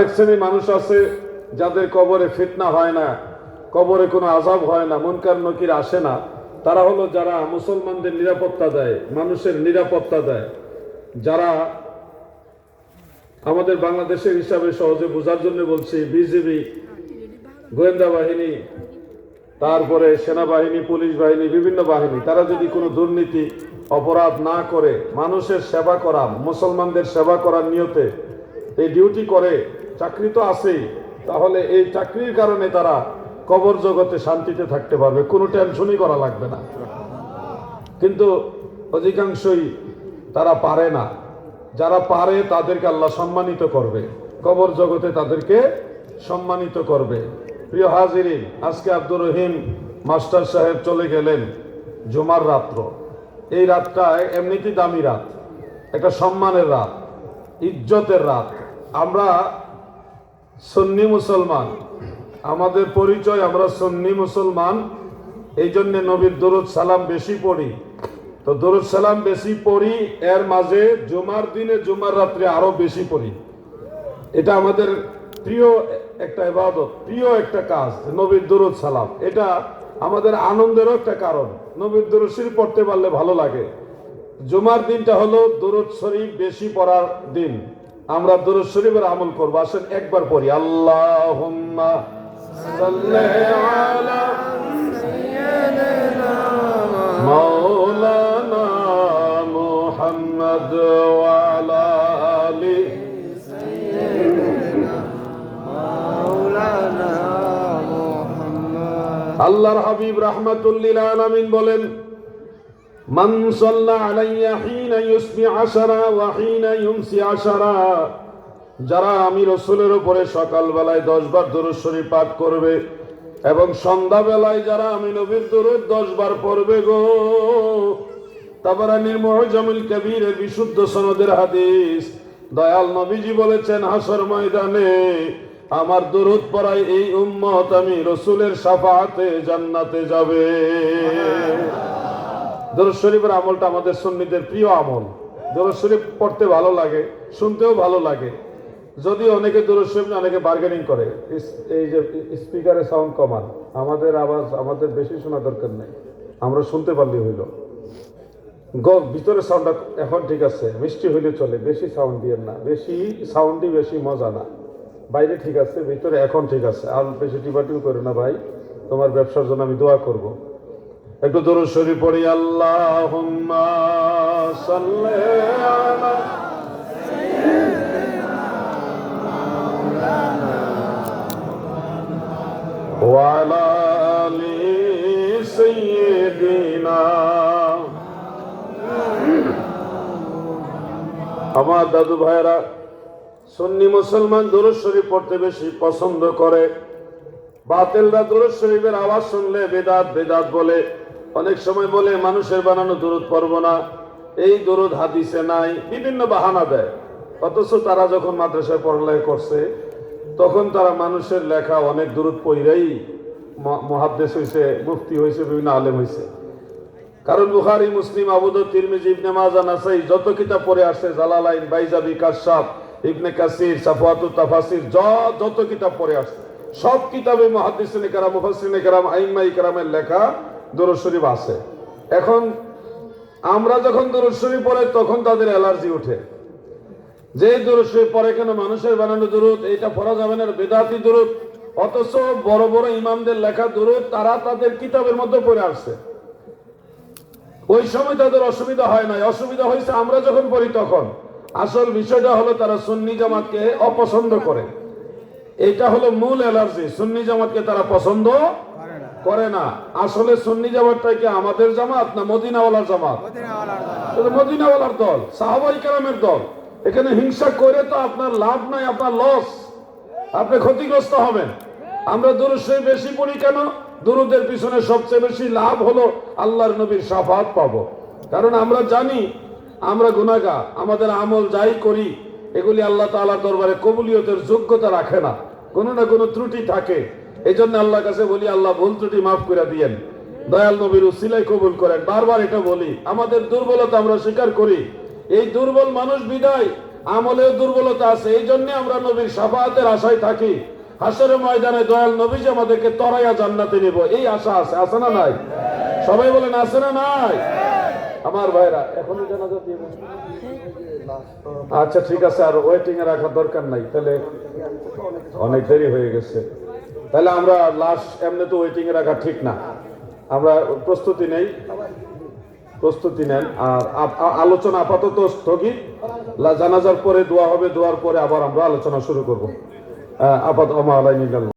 আরেক শ্রেণীর মানুষ আছে যাদের কবরে ফিতনা হয় না, কবরে কোনো আযাব হয় না, মুনকার নকির আসে না। তারা হলো যারা মুসলমানদের নিরাপত্তা দেয়, মানুষের নিরাপত্তা দেয়, যারা আমাদের বাংলাদেশের হিসাবে সহজে বোঝার জন্য বলছি, বিজিবি, গোয়েন্দা বাহিনী, তারপরে সেনাবাহিনী, পুলিশ বাহিনী, বিভিন্ন বাহিনী, তারা যদি কোনো দুর্নীতি অপরাধ না করে মানুষের সেবা করা, মুসলমানদের সেবা করার নিয়তে এই ডিউটি করে, চাকরি তো আছেই, তাহলে এই চাকরির কারণে তারা কবর জগতে শান্তিতে থাকতে পারবে, কোনো টেনশনই করা লাগবে না। কিন্তু অধিকাংশই তারা পারে না। যারা পারে তাদেরকে আল্লাহ সম্মানিত করবে, কবর জগতে তাদেরকে সম্মানিত করবে। প্রিয় হাজিরিন, আজকে আব্দুর রহিম মাস্টার সাহেব চলে গেলেন জুমার রাত্র। এই রাতটা এমনিতেই দামি রাত, একটা সম্মানের রাত, ইজ্জতের রাত। আমরা সুন্নি মুসলমান, আমাদের পরিচয় আমরা সুন্নি মুসলমান, এই জন্য নবীর দরুদ সালাম বেশি পড়ি। তো দরুদ সালাম বেশি পড়ি, এর মাঝে জুমার দিনে জুমার রাত্রে আরো বেশি পড়ি। এটা আমাদের প্রিয় একটা ইবাদত, প্রিয় একটা কাজ, নবীর দরুদ সালাম। এটা আমাদের আনন্দেরও একটা কারণ, নবীর দরুদ শরীফ পড়তে পারলে ভালো লাগে। জুমার দিনটা হলো দরুদ শরীফ বেশি পড়ার দিন। আমরা দরুদ শরীফের আমল করবো, আসেন একবার পড়ি। আল্লাহুম্মা সাল্লি আলা সাইয়্যিদিনা মাওলানা মুহাম্মদ ওয়া আলা আলি সাইয়্যিদিনা মাওলানা মুহাম্মদ। আল্লাহর হাবিব রাহমাতুল লিল আলামিন বলেন, মান সাল্লা আলাইয়া হিনা ইউসবি আশারা ওয়া হিনা ইউমসি আশারা, যারা আমি রাসূলের উপরে সকালবেলায় 10 বার দরুদ শরীফ পাঠ করবে এবং সন্ধ্যাবেলায় যারা আমি নবীর দরুদ 10 বার পড়বে গো। তাবরানীর মুআজামুল কবীরের বিশুদ্ধ সনদের হাদিস, দয়াল নবীজি বলেছেন, হাসর ময়দানে আমার দরুদ পড়ায় এই উম্মত আমি রাসূলের শাফাআতে জান্নাতে যাবে। দরুদ শরীফের আমলটা আমাদের সুন্নিদের প্রিয় আমল। দরুদ শরীফ পড়তে ভালো লাগে, শুনতেও ভালো লাগে। যদি অনেকে দরুদ শরীফ অনেকে বার্গেনিং করে, এই যে স্পিকারে সাউন্ড কমান, আমাদের আওয়াজ আমাদের বেশি শোনা দরকার নেই, আমরা শুনতে পারলেই হইল। ভিতরে সাউন্ডটা এখন ঠিক আছে, মিষ্টি হইলে চলে, বেশি সাউন্ড দিয়ে না, বেশি সাউন্ডই বেশি মজা না। বাইরে ঠিক আছে, ভিতরে এখন ঠিক আছে, আর বেশি টিপাটিও করে না ভাই, তোমার ব্যবসার জন্য আমি দোয়া করব। একটু দরুদ শরীফ পড়ি। আল্লাহুম্মা সাল্লি আলা সাইয়্যিদিনা মাওলানা ওয়া আলা আলি সাইয়্যিদিনা। আমার দাদু ভাইরা সুন্নি মুসলমান দরুদ শরীফ পড়তে বেশি পছন্দ করে। বাতিলরা দরুদ শরীফের আওয়াজ শুনলে বেদাত বেদাত বলে, অনেক সময় বলে মানুষের বানানো দরুদ পড়ব না, এই দরুদ হাদিসে নাই, বিভিন্ন বাহানা দেয়। অথচ তারা যখন মাদ্রাসায় পড়ালেখা করছে তখন তারা মানুষের লেখা অনেক দরুদ পড়েই মুহাদ্দিস হয়েছে, মুফতি হয়েছে, বিভিন্ন আলেম হয়েছে। কারণ বুখারী, মুসলিম, আবু দাউদ, তিরমিজি, ইবনে মাজাহ, নাসাই যত কিতাব পড়ে আসছে, জালালাইন, বাইজাবি, কাশফ, ইবনে কাসির, সাফওয়াতুত তাফাসির, যত কিতাব পড়ে আসছে সব কিতাবে মুহাদ্দিসিনে কেরাম, মুফাসসিরিনে কেরাম, আইম্মায়ে কেরামের লেখা দরুদ শরীফ আছে। এখন আমরা যখন দরুদ শরীফ পড়ে তখন তাদের অ্যালার্জি ওঠে, যে দরুদ শরীফ পড়ে কেন, মানুষের বানানো দরুদ, এটা পড়া যাবে না, বেদাতি দরুদ। অথচ বড় বড় ইমামদের লেখা দরুদ তারা তাদের কিতাবের মধ্যে পড়ে আসছে, ওই সময় তাদের অসুবিধা হয় নাই, অসুবিধা হয়েছে আমরা যখন পড়ি তখন। আসল বিষয়টা হলো তারা সুন্নি জামাতকে অপছন্দ করে, এটা হলো মূল অ্যালার্জি। সুন্নি জামাতকে তারা পছন্দ করে না। আসলে সুন্নি জামাতটা কি আমাদের জামাত না মদিনাওয়ালার জামাত? মদিনাওয়ালার দল, সাহাবায়ে কেরামের দল। এখানে হিংসা করে তো আপনার লাভ নাই, আপনার লস, আপনি ক্ষতিগ্রস্ত হবেন। আমরা দরুদ শরীফ বেশি পড়ি কেন? দরুদের পিছনে সবচেয়ে বেশি লাভ হলো আল্লাহর নবীর শাফাআত পাবো। কারণ আমরা জানি আমরা গুনাহগার, আমাদের আমল যাই করি এগুলি আল্লাহ তাআলার দরবারে কবুলিয়তের যোগ্যতা রাখে না, কোনো না কোনো ত্রুটি থাকে। এই জন্য আল্লাহর কাছে বলি, আল্লাহ ভুল ত্রুটি মাফ করে দিয়েন, দয়াল নবীর উসিলায় কবুল করেন। বারবার এটা বলি, আমাদের দুর্বলতা আমরা স্বীকার করি। এই দুর্বল মানুষ বিদায় আমলেও দুর্বলতা আছে। এই জন্য আমরা নবীর শাফাআতের আশায় থাকি। হাসরের ময়দানে দয়াল নবী যে আমাদেরকে তরাইয়া জান্নাতে নিব, এই আশা আছে। আছে না নাই? সবাই বলেন আছে না নাই? আমার ভাইরা এখনই জানাজা দিয়ে দেন। আচ্ছা ঠিক আছে, আর ওয়েটিং এ রাখার দরকার নাই, তাহলে অনেক দেরি হয়ে গেছে। তাহলে আমরা লাশ এমনি তো ওয়েটিং এ রাখা ঠিক না, আমরা প্রস্তুতি নেই, প্রস্তুতি নেন। আর আলোচনা আপাতত স্থগিত, জানাজার পরে দোয়া হবে, দোয়ার পরে আবার আমরা আলোচনা শুরু করবো। আপাতত